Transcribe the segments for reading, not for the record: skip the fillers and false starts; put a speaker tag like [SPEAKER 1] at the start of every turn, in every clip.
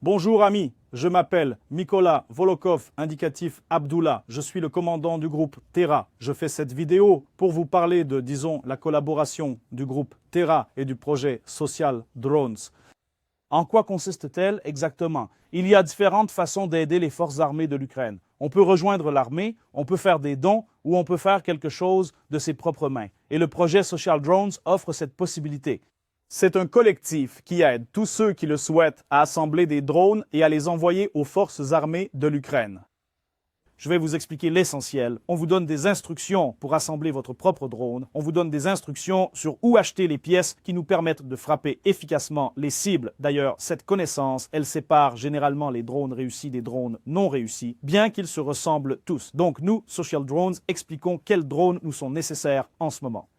[SPEAKER 1] Bonjour amis, je m'appelle Mykola Volokov, indicatif Abdullah. Je suis le commandant du groupe Terra. Je fais cette vidéo pour vous parler de, disons, la collaboration du groupe Terra et du projet Social Drones. En quoi consiste-t-elle exactement? Il y a différentes façons d'aider les forces armées de l'Ukraine. On peut rejoindre l'armée, on peut faire des dons ou on peut faire quelque chose de ses propres mains. Et le projet Social Drones offre cette possibilité. C'est un collectif qui aide tous ceux qui le souhaitent à assembler des drones et à les envoyer aux forces armées de l'Ukraine. Je vais vous expliquer l'essentiel. On vous donne des instructions pour assembler votre propre drone. On vous donne des instructions sur où acheter les pièces qui nous permettent de frapper efficacement les cibles. D'ailleurs, cette connaissance, elle sépare généralement les drones réussis des drones non réussis, bien qu'ils se ressemblent tous. Donc nous, Social Drones, expliquons quels drones nous sont nécessaires en ce moment.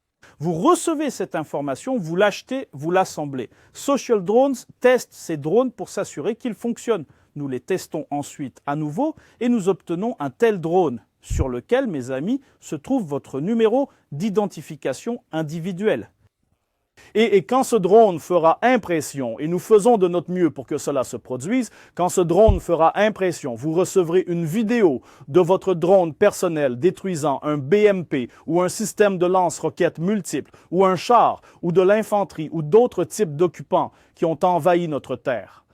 [SPEAKER 1] Vous recevez cette information, vous l'achetez, vous l'assemblez. Social Drones teste ces drones pour s'assurer qu'ils fonctionnent. Nous les testons ensuite à nouveau et nous obtenons un tel drone sur lequel, mes amis, se trouve votre numéro d'identification individuelle. Et quand ce drone fera impression, et nous faisons de notre mieux pour que cela se produise, quand ce drone fera impression, vous recevrez une vidéo de votre drone personnel détruisant un BMP ou un système de lance-roquettes multiple ou un char ou de l'infanterie ou d'autres types d'occupants qui ont envahi notre terre.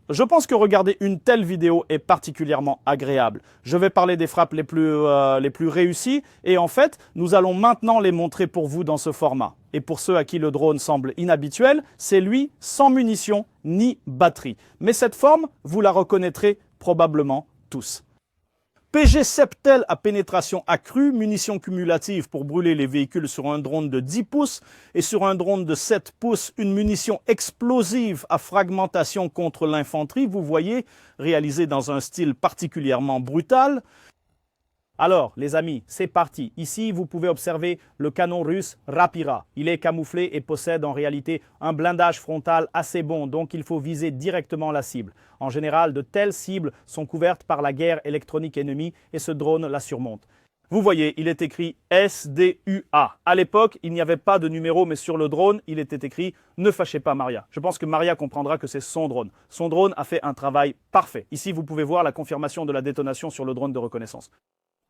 [SPEAKER 1] Je pense que regarder une telle vidéo est particulièrement agréable. Je vais parler des frappes les plus réussies et en fait, nous allons maintenant les montrer pour vous dans ce format. Et pour ceux à qui le drone semble inhabituel, c'est lui sans munitions ni batterie. Mais cette forme, vous la reconnaîtrez probablement tous. PG Septel à pénétration accrue, munitions cumulatives pour brûler les véhicules sur un drone de 10 pouces et sur un drone de 7 pouces, une munition explosive à fragmentation contre l'infanterie, vous voyez, réalisée dans un style particulièrement brutal. Alors, les amis, c'est parti. Ici, vous pouvez observer le canon russe Rapira. Il est camouflé et possède en réalité un blindage frontal assez bon, donc il faut viser directement la cible. En général, de telles cibles sont couvertes par la guerre électronique ennemie et ce drone la surmonte. Vous voyez, il est écrit SDUA. À l'époque, il n'y avait pas de numéro, mais sur le drone, il était écrit « Ne fâchez pas Maria ». Je pense que Maria comprendra que c'est son drone. Son drone a fait un travail parfait. Ici, vous pouvez voir la confirmation de la détonation sur le drone de reconnaissance.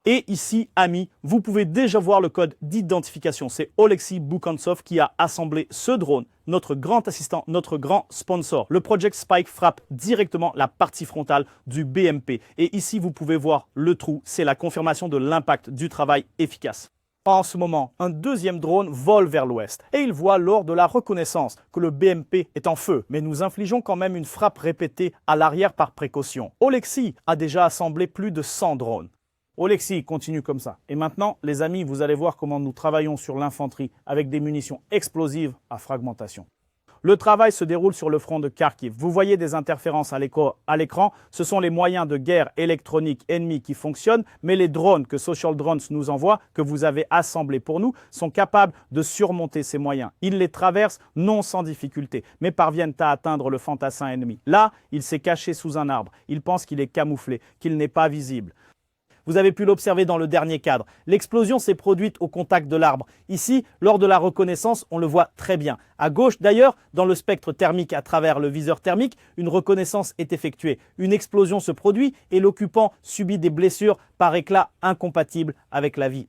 [SPEAKER 1] Et ici, amis, vous pouvez déjà voir le code d'identification. C'est Oleksiy Boukantsov qui a assemblé ce drone, notre grand assistant, notre grand sponsor. Le Project Spike frappe directement la partie frontale du BMP. Et ici, vous pouvez voir le trou. C'est la confirmation de l'impact du travail efficace. En ce moment, un deuxième drone vole vers l'ouest et il voit lors de la reconnaissance que le BMP est en feu. Mais nous infligeons quand même une frappe répétée à l'arrière par précaution. Oleksiy a déjà assemblé plus de 100 drones. Oleksiy continue comme ça. Et maintenant, les amis, vous allez voir comment nous travaillons sur l'infanterie avec des munitions explosives à fragmentation. Le travail se déroule sur le front de Kharkiv. Vous voyez des interférences à l'écran. Ce sont les moyens de guerre électronique ennemis qui fonctionnent, mais les drones que Social Drones nous envoie, que vous avez assemblés pour nous, sont capables de surmonter ces moyens. Ils les traversent non sans difficulté, mais parviennent à atteindre le fantassin ennemi. Là, il s'est caché sous un arbre. Il pense qu'il est camouflé, qu'il n'est pas visible. Vous avez pu l'observer dans le dernier cadre. L'explosion s'est produite au contact de l'arbre. Ici, lors de la reconnaissance, on le voit très bien. À gauche, d'ailleurs, dans le spectre thermique à travers le viseur thermique, une reconnaissance est effectuée. Une explosion se produit et l'occupant subit des blessures par éclat incompatibles avec la vie.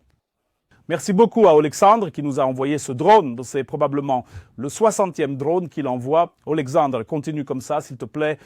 [SPEAKER 1] Merci beaucoup à Alexandre qui nous a envoyé ce drone. C'est probablement le 60e drone qu'il envoie. Alexandre, continue comme ça, s'il te plaît.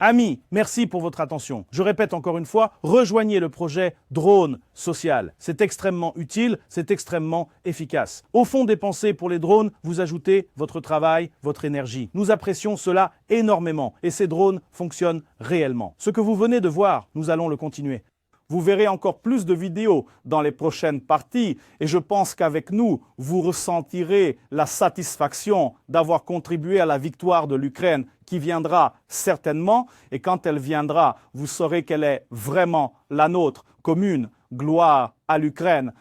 [SPEAKER 1] Amis, merci pour votre attention. Je répète encore une fois, rejoignez le projet Drone Social. C'est extrêmement utile, c'est extrêmement efficace. Au fond des pensées pour les drones, vous ajoutez votre travail, votre énergie. Nous apprécions cela énormément et ces drones fonctionnent réellement. Ce que vous venez de voir, nous allons le continuer. Vous verrez encore plus de vidéos dans les prochaines parties et je pense qu'avec nous, vous ressentirez la satisfaction d'avoir contribué à la victoire de l'Ukraine qui viendra certainement et quand elle viendra, vous saurez qu'elle est vraiment la nôtre commune. Gloire à l'Ukraine.